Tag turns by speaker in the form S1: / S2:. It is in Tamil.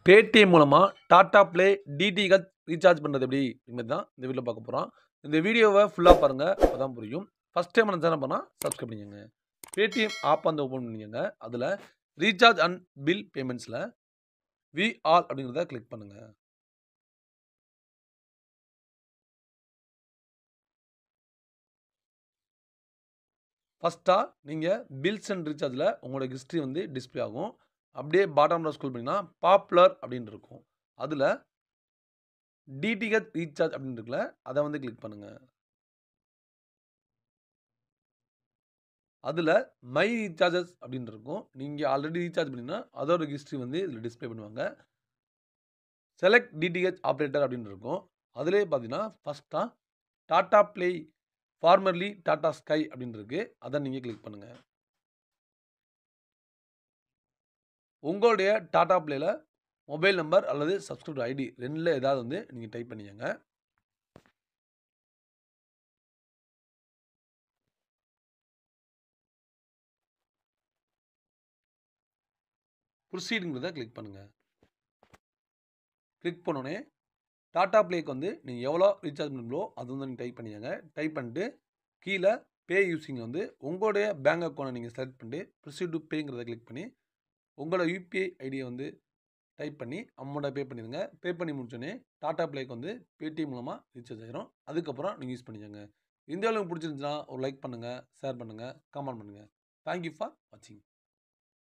S1: பேடிஎம் மூலமா டாடா ப்ளே டிடிஹெச் ரீசார்ஜ் பண்ணுறது எப்படி இதுமாரி தான் இந்த வீடியோவில் பார்க்க போகிறோம். இந்த வீடியோவை ஃபுல்லாக பாருங்கள், அப்பதான் புரியும். ஃபஸ்ட் டைம் நம்ம சேனல் பண்ணால் சப்ஸ்கிரைப் பண்ணிக்கோங்க. பேடிஎம் ஆப் வந்து ஓப்பன் பண்ணிக்கோங்க. அதில் ரீசார்ஜ் அண்ட் பில் பேமெண்ட்ஸில் வி ஆல் அப்படிங்கிறத கிளிக் பண்ணுங்கள். ஃபஸ்ட்டாக நீங்கள் பில்ஸ் அண்ட் ரீசார்ஜில் உங்களோட ஹிஸ்ட்ரி வந்து டிஸ்பிளே ஆகும். அப்படியே பாட்டமில் ஸ்க்ரோல் பண்ணிங்கன்னா பாப்புலர் அப்படின்னு இருக்கும். அதில் டிடிஹெச் ரீசார்ஜ் அப்படின்னு இருக்குல்ல, அதை வந்து கிளிக் பண்ணுங்கள். அதில் மை ரீசார்ஜஸ் அப்படின்னு இருக்கும். நீங்கள் ஆல்ரெடி ரீசார்ஜ் பண்ணிங்கன்னா அதோட ஹிஸ்ட்ரி வந்து இதில் டிஸ்பிளே பண்ணுவாங்க. செலக்ட் டிடிஹெச் ஆப்ரேட்டர் அப்படின்னு இருக்கும். அதிலே பார்த்தீங்கன்னா ஃபஸ்ட்டாக Tata play formerly Tata sky அப்படின்னு இருக்கு. அதை நீங்கள் கிளிக் பண்ணுங்கள். உங்களுடைய டாடா ப்ளேல மொபைல் நம்பர் அல்லது சப்ஸ்கிரிப்டர் ஐடி ரெண்டில் ஏதாவது வந்து நீங்கள் டைப் பண்ணிக்கங்க. ப்ரொசீடுங்கிறத கிளிக் பண்ணுங்கள். கிளிக் பண்ணோடனே டாடா ப்ளேக்கு வந்து நீங்கள் எவ்வளோ ரீசார்ஜ் பண்ணுங்களோ அது வந்து நீங்கள் டைப் பண்ணிக்கங்க. டைப் பண்ணிட்டு கீழே பே யூஸிங் வந்து உங்களுடைய பேங்க் அக்கௌண்ட்டை நீங்கள் செலக்ட் பண்ணிட்டு ப்ரொசீட் டு பேங்கிறத கிளிக் பண்ணி உங்களோட யூபிஐ ஐடியை வந்து டைப் பண்ணி அமௌண்ட்டை பே பண்ணிடுங்க. பே பண்ணி முடிச்சோடனே டாடா ப்ளேக்கு வந்து பேடிஎம் மூலமாக ரீசார்ஜ் ஆகிரும். அதுக்கப்புறம் நீங்கள் யூஸ் பண்ணிக்கோங்க. இந்த வீடியோ உங்களுக்கு பிடிச்சிருந்துச்சுன்னா ஒரு லைக் பண்ணுங்கள், ஷேர் பண்ணுங்கள், கமெண்ட் பண்ணுங்கள். தேங்க்யூ ஃபார் வாட்சிங்.